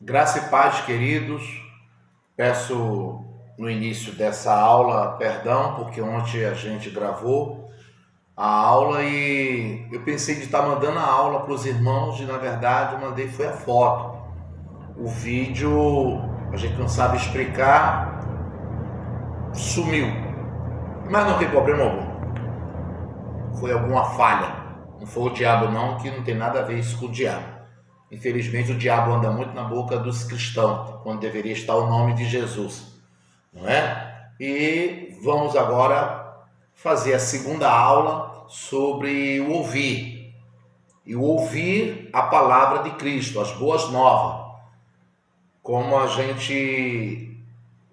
Graça e paz, queridos. Peço no início dessa aula perdão, porque ontem a gente gravou a aula e eu pensei de estar mandando a aula para os irmãos e na verdade eu mandei foi a foto. O vídeo a gente não sabe explicar, sumiu. Mas não tem problema algum. Foi alguma falha. Não foi o diabo não, que não tem nada a ver isso com o diabo. Infelizmente o diabo anda muito na boca dos cristãos, quando deveria estar o nome de Jesus, não é? E vamos agora fazer a segunda aula sobre o ouvir. E o ouvir a palavra de Cristo, as boas novas. Como a gente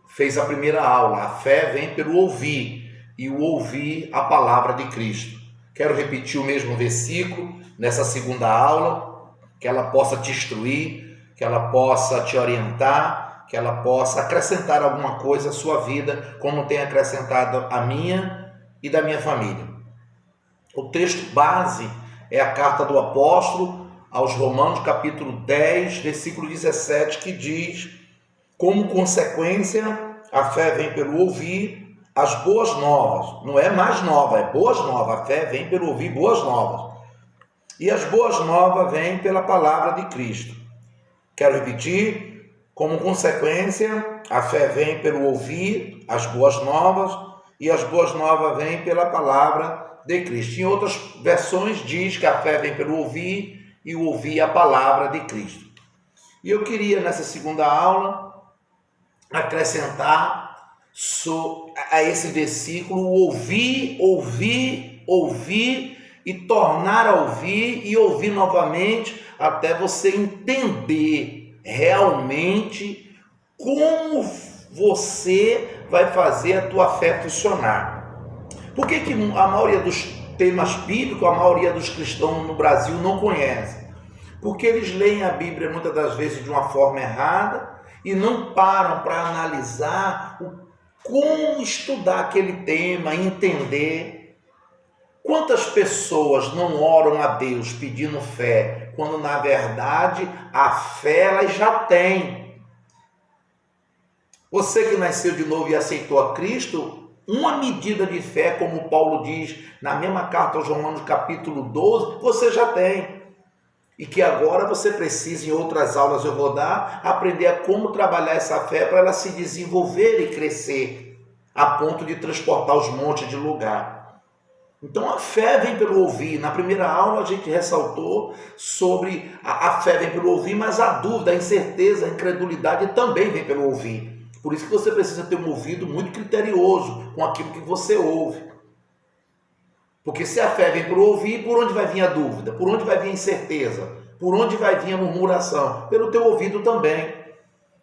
fez a primeira aula, a fé vem pelo ouvir, e o ouvir a palavra de Cristo. Quero repetir o mesmo versículo nessa segunda aula, que ela possa te instruir, que ela possa te orientar, que ela possa acrescentar alguma coisa à sua vida, como tem acrescentado a minha e da minha família. O texto base é a carta do apóstolo aos Romanos, capítulo 10, versículo 17, que diz: como consequência, a fé vem pelo ouvir as boas novas. Não é mais nova, é boas novas. A fé vem pelo ouvir boas novas. E as boas novas vêm pela palavra de Cristo. Quero repetir, como consequência, a fé vem pelo ouvir as boas novas, e as boas novas vêm pela palavra de Cristo. Em outras versões diz que a fé vem pelo ouvir, e o ouvir a palavra de Cristo. E eu queria, nessa segunda aula, acrescentar a esse versículo, ouvir, e tornar a ouvir e ouvir novamente, até você entender realmente como você vai fazer a tua fé funcionar. Por que a maioria dos temas bíblicos, a maioria dos cristãos no Brasil não conhece? Porque eles leem a Bíblia muitas das vezes de uma forma errada e não param para analisar como estudar aquele tema, entender. Quantas pessoas não oram a Deus pedindo fé, quando na verdade a fé elas já têm? Você que nasceu de novo e aceitou a Cristo, uma medida de fé, como Paulo diz na mesma carta aos Romanos capítulo 12, você já tem. E que agora você precisa, em outras aulas eu vou dar, aprender a como trabalhar essa fé para ela se desenvolver e crescer, a ponto de transportar os montes de lugar. Então a fé vem pelo ouvir. Na primeira aula a gente ressaltou sobre a fé vem pelo ouvir, mas a dúvida, a incerteza, a incredulidade também vem pelo ouvir. Por isso que você precisa ter um ouvido muito criterioso com aquilo que você ouve. Porque se a fé vem pelo ouvir, por onde vai vir a dúvida? Por onde vai vir a incerteza? Por onde vai vir a murmuração? Pelo teu ouvido também.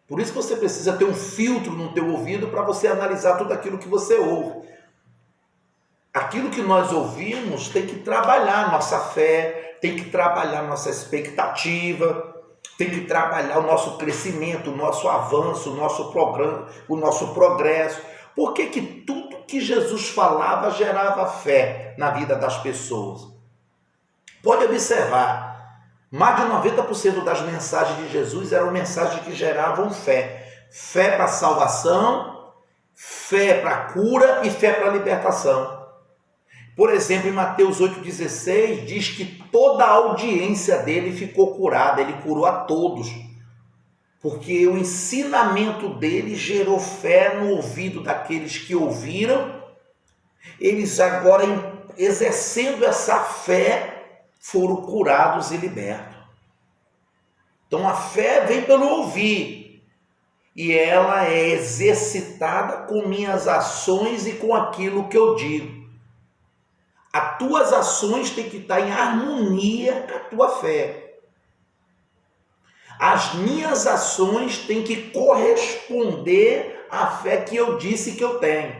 Por isso que você precisa ter um filtro no teu ouvido para você analisar tudo aquilo que você ouve. Aquilo que nós ouvimos tem que trabalhar nossa fé, tem que trabalhar nossa expectativa, tem que trabalhar o nosso crescimento, o nosso avanço, o nosso programa, o nosso progresso. Por que tudo que Jesus falava gerava fé na vida das pessoas? Pode observar, mais de 90% das mensagens de Jesus eram mensagens que geravam fé. Fé para a salvação, fé para a cura e fé para a libertação. Por exemplo, em Mateus 8,16, diz que toda a audiência dele ficou curada, ele curou a todos. Porque o ensinamento dele gerou fé no ouvido daqueles que ouviram. Eles agora, exercendo essa fé, foram curados e libertos. Então a fé vem pelo ouvir. E ela é exercitada com minhas ações e com aquilo que eu digo. As tuas ações têm que estar em harmonia com a tua fé. As minhas ações têm que corresponder à fé que eu disse que eu tenho.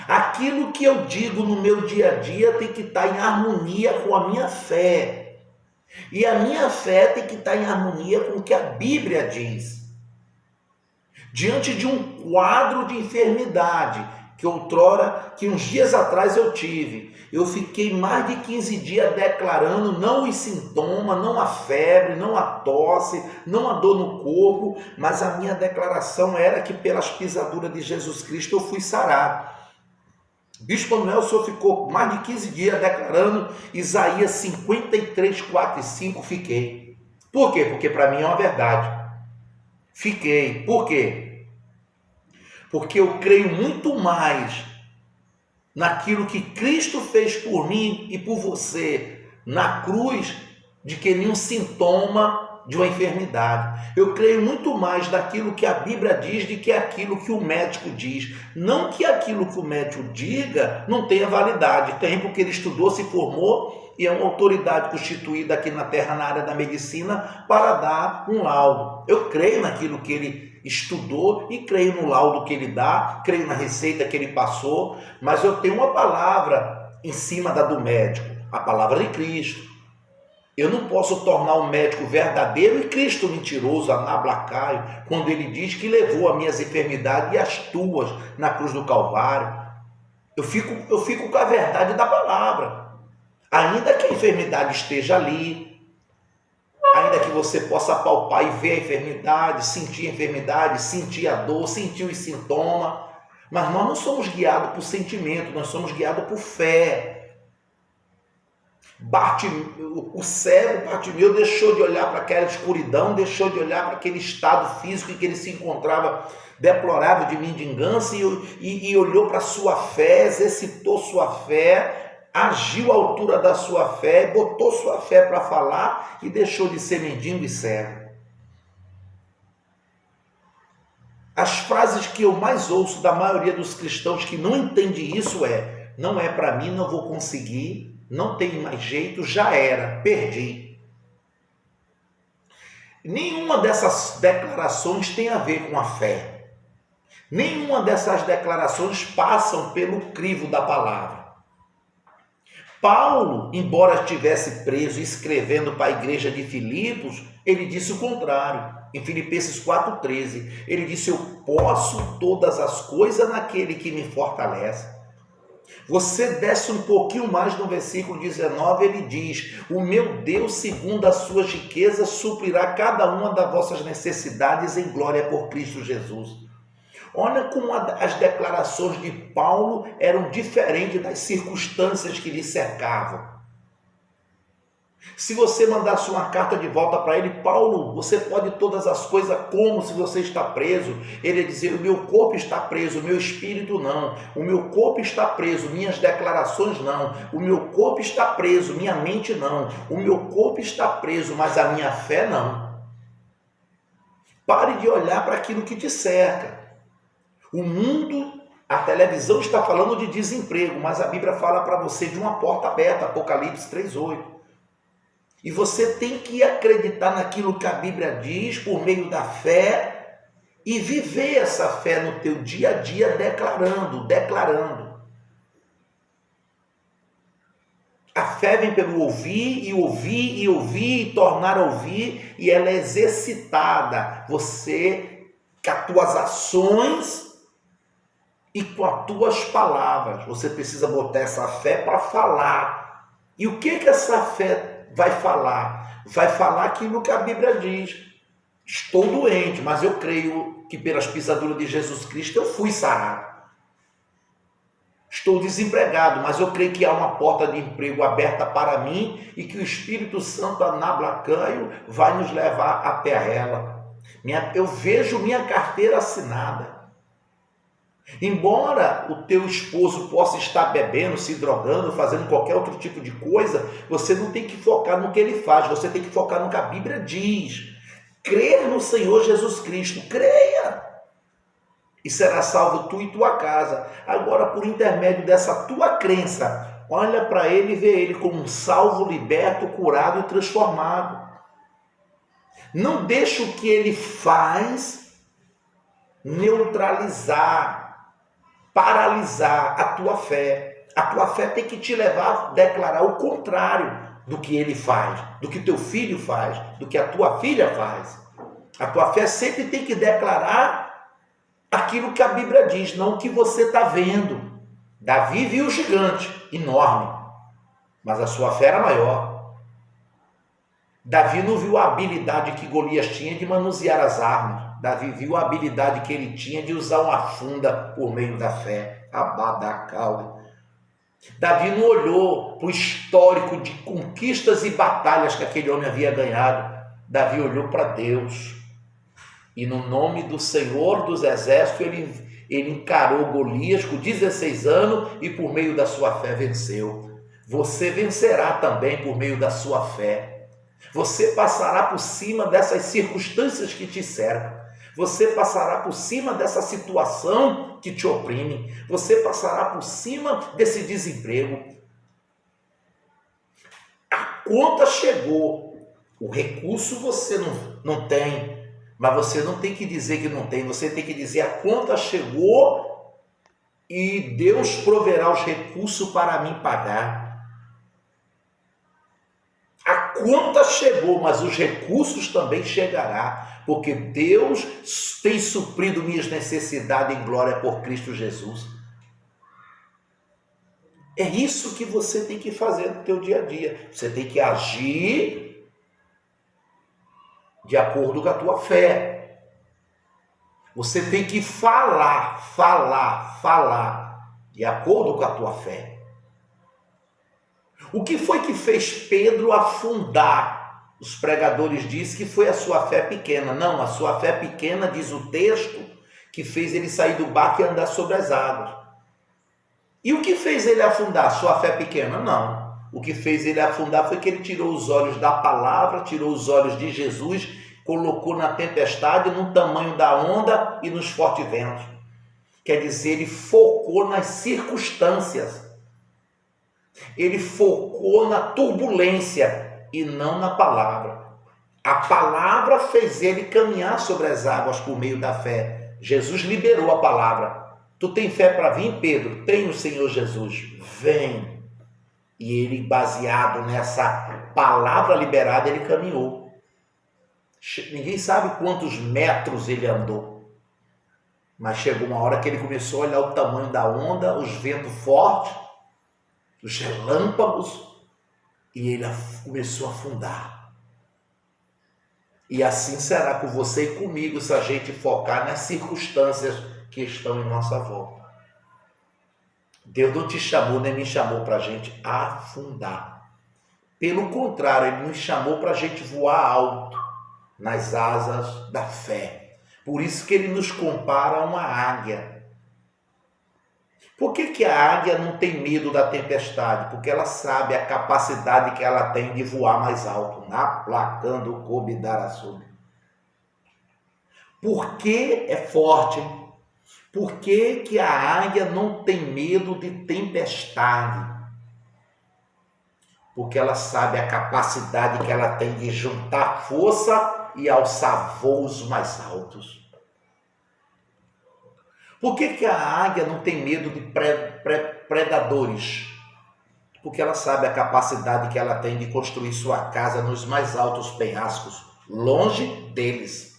Aquilo que eu digo no meu dia a dia tem que estar em harmonia com a minha fé. E a minha fé tem que estar em harmonia com o que a Bíblia diz. Diante de um quadro de enfermidade, que outrora, que uns dias atrás eu tive. Eu fiquei mais de 15 dias declarando não os sintomas, não a febre, não a tosse, não a dor no corpo, mas a minha declaração era que pelas pisaduras de Jesus Cristo eu fui sarado. Bispo Manuel, o senhor ficou mais de 15 dias declarando Isaías 53, 4 e 5, fiquei. Por quê? Porque para mim é uma verdade. Fiquei. Por quê? Porque eu creio muito mais naquilo que Cristo fez por mim e por você na cruz do que nenhum sintoma de uma enfermidade. Eu creio muito mais naquilo que a Bíblia diz do que aquilo que o médico diz. Não que aquilo que o médico diga não tenha validade. Tem, porque ele estudou, se formou e é uma autoridade constituída aqui na Terra na área da medicina para dar um laudo. Eu creio naquilo que ele estudou e creio no laudo que ele dá, creio na receita que ele passou, mas eu tenho uma palavra em cima da do médico, a palavra de Cristo. Eu não posso tornar o médico verdadeiro e Cristo mentiroso, anablacaio, quando ele diz que levou as minhas enfermidades e as tuas na cruz do Calvário. Eu fico com a verdade da palavra. Ainda que a enfermidade esteja ali, ainda que você possa palpar e ver a enfermidade, sentir a dor, sentir os sintomas, mas nós não somos guiados por sentimento, nós somos guiados por fé. O cego Bartimeu deixou de olhar para aquela escuridão, deixou de olhar para aquele estado físico em que ele se encontrava deplorável de mendigância e olhou para a sua fé, exercitou sua fé, agiu à altura da sua fé, botou sua fé para falar e deixou de ser mendigo e cego. As frases que eu mais ouço da maioria dos cristãos que não entende isso não é para mim, não vou conseguir, não tem mais jeito, já era, perdi. Nenhuma dessas declarações tem a ver com a fé. Nenhuma dessas declarações passam pelo crivo da palavra. Paulo, embora estivesse preso escrevendo para a igreja de Filipos, ele disse o contrário. Em Filipenses 4,13, ele disse: eu posso todas as coisas naquele que me fortalece. Você desce um pouquinho mais no versículo 19, ele diz: o meu Deus, segundo as suas riquezas, suprirá cada uma das vossas necessidades em glória por Cristo Jesus. Olha como as declarações de Paulo eram diferentes das circunstâncias que lhe cercavam. Se você mandasse uma carta de volta para ele: Paulo, você pode todas as coisas como se você está preso. Ele ia dizer: o meu corpo está preso, o meu espírito não. O meu corpo está preso, minhas declarações não. O meu corpo está preso, minha mente não. O meu corpo está preso, mas a minha fé não. Pare de olhar para aquilo que te cerca. O mundo, a televisão está falando de desemprego, mas a Bíblia fala para você de uma porta aberta, Apocalipse 3,8. E você tem que acreditar naquilo que a Bíblia diz por meio da fé e viver essa fé no teu dia a dia declarando. A fé vem pelo ouvir e tornar a ouvir, e ela é exercitada. Você, com as tuas ações e com as tuas palavras, você precisa botar essa fé para falar. E o que essa fé vai falar? Vai falar aquilo que a Bíblia diz. Estou doente, mas eu creio que pelas pisaduras de Jesus Cristo eu fui sarado. Estou desempregado, mas eu creio que há uma porta de emprego aberta para mim e que o Espírito Santo anablacaio vai nos levar até ela. Eu vejo minha carteira assinada. Embora o teu esposo possa estar bebendo, se drogando, fazendo qualquer outro tipo de coisa, você não tem que focar no que ele faz, você tem que focar no que a Bíblia diz. Crer no Senhor Jesus Cristo, creia, e será salvo tu e tua casa. Agora, por intermédio dessa tua crença, olha para ele e vê ele como um salvo, liberto, curado e transformado. Não deixe o que ele faz neutralizar, paralisar a tua fé. A tua fé tem que te levar a declarar o contrário do que ele faz, do que teu filho faz, do que a tua filha faz. A tua fé sempre tem que declarar aquilo que a Bíblia diz, não o que você está vendo. Davi viu o gigante, enorme, mas a sua fé era maior. Davi não viu a habilidade que Golias tinha de manusear as armas. Davi viu a habilidade que ele tinha de usar uma funda por meio da fé. Abadacaule. Davi não olhou para o histórico de conquistas e batalhas que aquele homem havia ganhado. Davi olhou para Deus. E no nome do Senhor dos Exércitos, ele encarou Golias com 16 anos e por meio da sua fé venceu. Você vencerá também por meio da sua fé. Você passará por cima dessas circunstâncias que te cercam. Você passará por cima dessa situação que te oprime. Você passará por cima desse desemprego. A conta chegou. O recurso você não tem. Mas você não tem que dizer que não tem. Você tem que dizer: a conta chegou e Deus proverá os recursos para mim pagar. A conta chegou, mas os recursos também chegarão. Porque Deus tem suprido minhas necessidades em glória por Cristo Jesus. É isso que você tem que fazer no teu dia a dia. Você tem que agir de acordo com a tua fé. Você tem que falar de acordo com a tua fé. O que foi que fez Pedro afundar? Os pregadores dizem que foi a sua fé pequena. Não, a sua fé pequena, diz o texto, que fez ele sair do barco e andar sobre as águas. E o que fez ele afundar? Sua fé pequena? Não. O que fez ele afundar foi que ele tirou os olhos da palavra, tirou os olhos de Jesus, colocou na tempestade, no tamanho da onda e nos fortes ventos. Quer dizer, ele focou nas circunstâncias. Ele focou na turbulência e não na palavra. A palavra fez ele caminhar sobre as águas por meio da fé. Jesus liberou a palavra. Tu tem fé para vir, Pedro? Tenho, Senhor Jesus. Vem. E ele, baseado nessa palavra liberada, ele caminhou. Ninguém sabe quantos metros ele andou. Mas chegou uma hora que ele começou a olhar o tamanho da onda, os ventos fortes, os relâmpagos, e ele começou a afundar. E assim será com você e comigo se a gente focar nas circunstâncias que estão em nossa volta. Deus não te chamou, nem me chamou para a gente afundar. Pelo contrário, Ele nos chamou para a gente voar alto, nas asas da fé. Por isso que Ele nos compara a uma águia. Por que a águia não tem medo da tempestade? Porque ela sabe a capacidade que ela tem de voar mais alto. Naplacando o Cobidaraçubi. Por que é forte? Por que a águia não tem medo de tempestade? Porque ela sabe a capacidade que ela tem de juntar força e alçar voos mais altos. Por que a águia não tem medo de predadores? Porque ela sabe a capacidade que ela tem de construir sua casa nos mais altos penhascos, longe deles.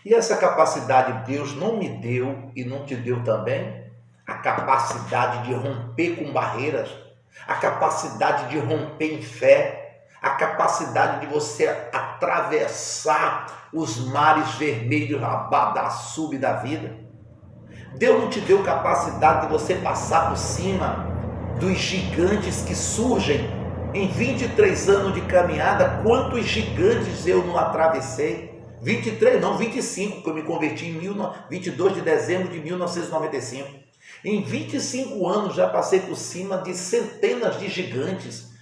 E essa capacidade Deus não me deu e não te deu também? A capacidade de romper com barreiras, a capacidade de romper em fé, a capacidade de você atravessar os mares vermelhos, Abadaçubi da vida. Deus não te deu capacidade de você passar por cima dos gigantes que surgem em 23 anos de caminhada. Quantos gigantes eu não atravessei? 23 não, 25, que eu me converti em 22 de dezembro de 1995. Em 25 anos já passei por cima de centenas de gigantes,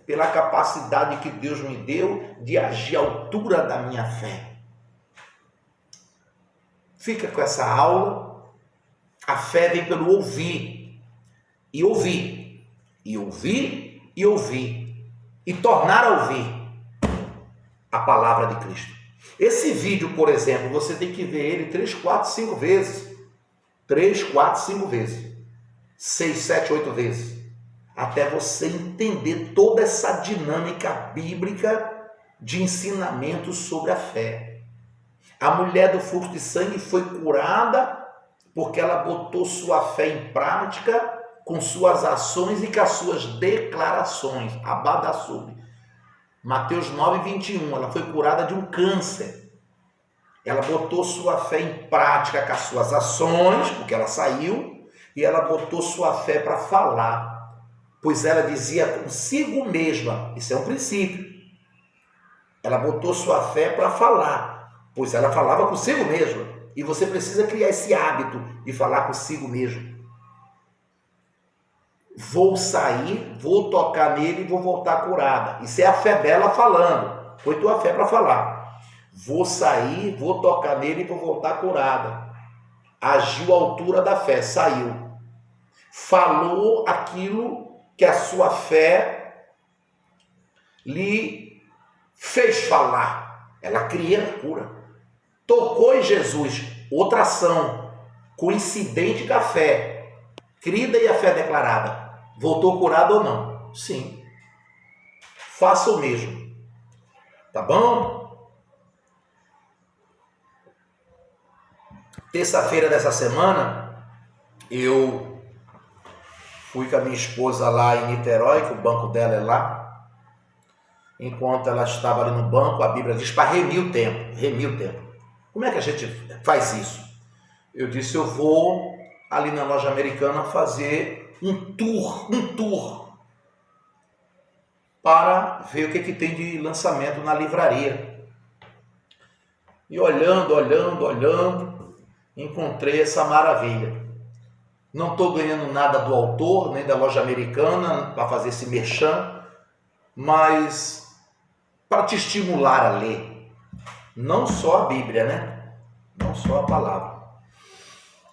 pela capacidade que Deus me deu de agir à altura da minha fé. Fica com essa aula. A fé vem pelo ouvir, e ouvir, e ouvir, e ouvir, e tornar a ouvir a palavra de Cristo. Esse vídeo, por exemplo, você tem que ver ele 3, 4, 5 vezes. 3, 4, 5 vezes. 6, 7, 8 vezes. Até você entender toda essa dinâmica bíblica de ensinamento sobre a fé. A mulher do fluxo de sangue foi curada porque ela botou sua fé em prática com suas ações e com as suas declarações. Abadassub. Mateus 9:21. Ela foi curada de um câncer. Ela botou sua fé em prática com as suas ações, porque ela saiu, e ela botou sua fé para falar, pois ela dizia consigo mesma. Isso é um princípio. Ela botou sua fé para falar, pois ela falava consigo mesma. E você precisa criar esse hábito de falar consigo mesmo. Vou sair, vou tocar nele e vou voltar curada. Isso é a fé dela falando. Foi tua fé para falar. Vou sair, vou tocar nele e vou voltar curada. Agiu à altura da fé, saiu. Falou aquilo que a sua fé lhe fez falar. Ela cria a cura. Tocou em Jesus, outra ação, coincidente com a fé, crida e a fé declarada. Voltou curado ou não? Sim. Faça o mesmo. Tá bom? Terça-feira dessa semana, eu fui com a minha esposa lá em Niterói, que o banco dela é lá. Enquanto ela estava ali no banco, a Bíblia diz para remir o tempo. Como é que a gente faz isso? Eu disse, eu vou ali na loja americana fazer um tour para ver o que tem de lançamento na livraria. E olhando, encontrei essa maravilha. Não estou ganhando nada do autor, nem da loja americana, para fazer esse merchan, mas para te estimular a ler. Não só a Bíblia, né? Não só a palavra.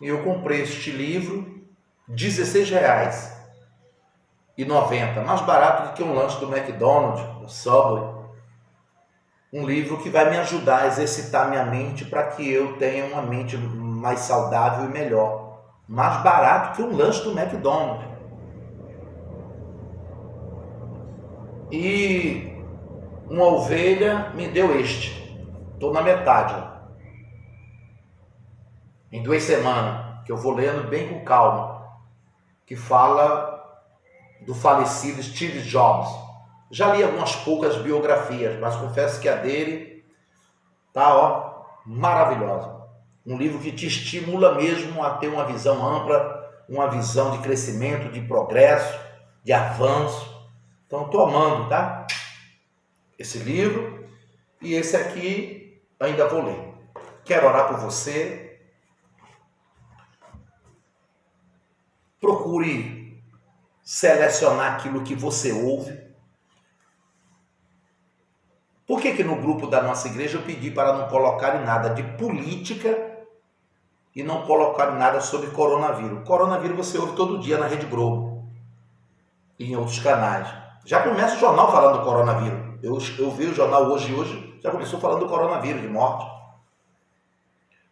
E eu comprei este livro, R$16,90, mais barato do que um lanche do McDonald's, do Subway. Um livro que vai me ajudar a exercitar minha mente para que eu tenha uma mente mais saudável e melhor. Mais barato que um lanche do McDonald's. E uma ovelha me deu este. Estou na metade. Em 2 semanas, que eu vou lendo bem com calma, que fala do falecido Steve Jobs. Já li algumas poucas biografias, mas confesso que a dele tá, maravilhosa. Um livro que te estimula mesmo a ter uma visão ampla, uma visão de crescimento, de progresso, de avanço. Então, estou amando, tá? Esse livro e esse aqui ainda vou ler. Quero orar por você. Procure selecionar aquilo que você ouve. Por que no grupo da nossa igreja eu pedi para não colocar nada de política e não colocar nada sobre coronavírus? Coronavírus você ouve todo dia na Rede Globo e em outros canais. Já começa o jornal falando do coronavírus. Eu vi o jornal hoje já começou falando do coronavírus, de morte.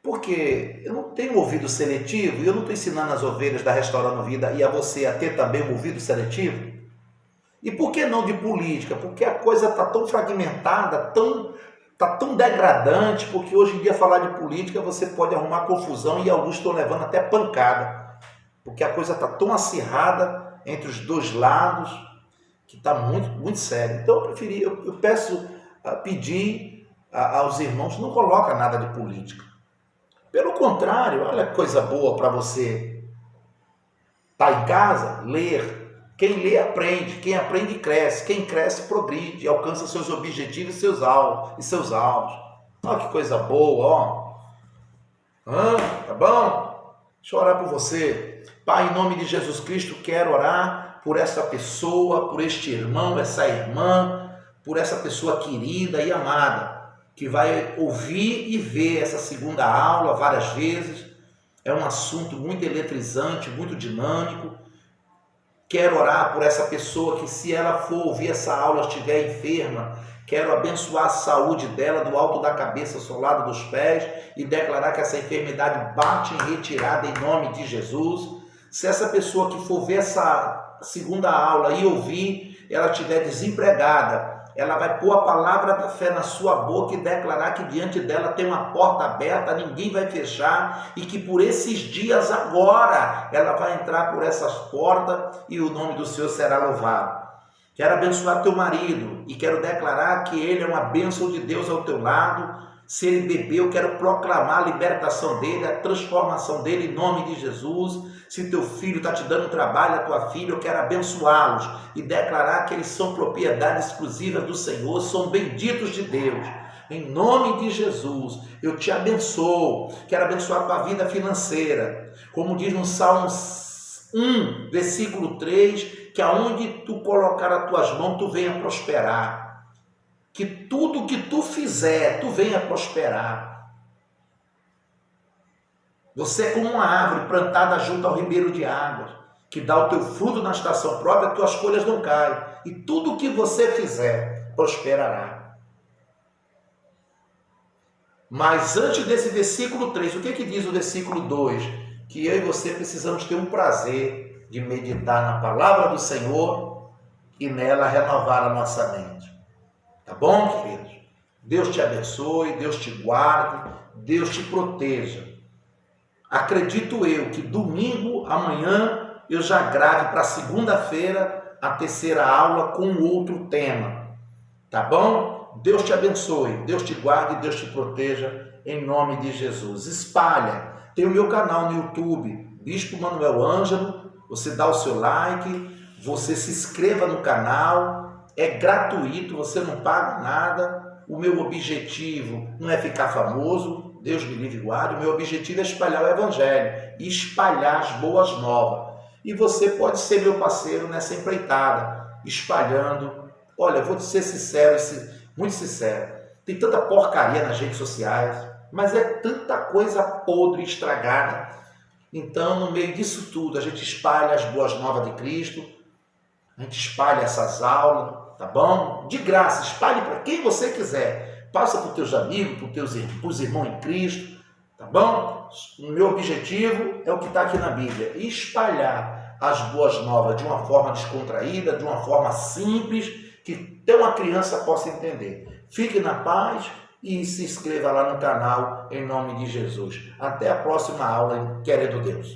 Porque eu não tenho ouvido seletivo e eu não estou ensinando as ovelhas da Restaurando Vida e a você a ter também um ouvido seletivo. E por que não de política? Porque a coisa está tão fragmentada, está tão degradante, porque hoje em dia falar de política você pode arrumar confusão e alguns estão levando até pancada. Porque a coisa está tão acirrada entre os dois lados que está muito, muito sério. Então eu pedir aos irmãos, não coloca nada de política. Pelo contrário, olha que coisa boa para você estar em casa, ler. Quem lê aprende, quem aprende cresce, quem cresce progride, alcança seus objetivos e seus alvos. Olha que coisa boa, ó. Tá bom? Deixa eu orar por você. Pai, em nome de Jesus Cristo, quero orar por essa pessoa, por este irmão, essa irmã, por essa pessoa querida e amada, que vai ouvir e ver essa segunda aula várias vezes. É um assunto muito eletrizante, muito dinâmico. Quero orar por essa pessoa que, se ela for ouvir essa aula, estiver enferma, quero abençoar a saúde dela do alto da cabeça ao solado dos pés e declarar que essa enfermidade bate em retirada em nome de Jesus. Se essa pessoa que for ver essa segunda aula e ouvir, ela estiver desempregada, ela vai pôr a palavra da fé na sua boca e declarar que diante dela tem uma porta aberta, ninguém vai fechar, e que por esses dias agora ela vai entrar por essas portas e o nome do Senhor será louvado. Quero abençoar teu marido e quero declarar que ele é uma bênção de Deus ao teu lado. Se ele beber, eu quero proclamar a libertação dele, a transformação dele em nome de Jesus. Se teu filho está te dando trabalho, a tua filha, eu quero abençoá-los e declarar que eles são propriedade exclusiva do Senhor, são benditos de Deus. Em nome de Jesus, eu te abençoo. Quero abençoar a tua vida financeira. Como diz no Salmo 1, versículo 3, que aonde tu colocar as tuas mãos, tu venha prosperar. Que tudo que tu fizer, tu venha prosperar. Você é como uma árvore plantada junto ao ribeiro de águas, que dá o teu fruto na estação própria, tuas folhas não caem. E tudo que você fizer, prosperará. Mas antes desse versículo 3, o que diz o versículo 2? Que eu e você precisamos ter um prazer de meditar na palavra do Senhor e nela renovar a nossa mente. Tá bom, queridos? Deus te abençoe, Deus te guarde, Deus te proteja. Acredito eu que domingo, amanhã, eu já grave para segunda-feira a terceira aula com outro tema. Tá bom? Deus te abençoe, Deus te guarde, Deus te proteja, em nome de Jesus. Espalha. Tem o meu canal no YouTube, Bispo Manuel Ângelo. Você dá o seu like, você se inscreva no canal. É gratuito, você não paga nada. O meu objetivo não é ficar famoso, Deus me livre e guarde. O meu objetivo é espalhar o Evangelho e espalhar as boas novas. E você pode ser meu parceiro nessa empreitada, espalhando. Olha, vou te ser sincero, muito sincero. Tem tanta porcaria nas redes sociais, mas é tanta coisa podre, estragada. Então, no meio disso tudo, a gente espalha as boas novas de Cristo, a gente espalha essas aulas, tá bom? De graça, espalhe para quem você quiser. Passa para os teus amigos, para os irmãos em Cristo, tá bom? O meu objetivo é o que está aqui na Bíblia, espalhar as boas novas de uma forma descontraída, de uma forma simples, que até uma criança possa entender. Fique na paz e se inscreva lá no canal, em nome de Jesus. Até a próxima aula, querendo Deus.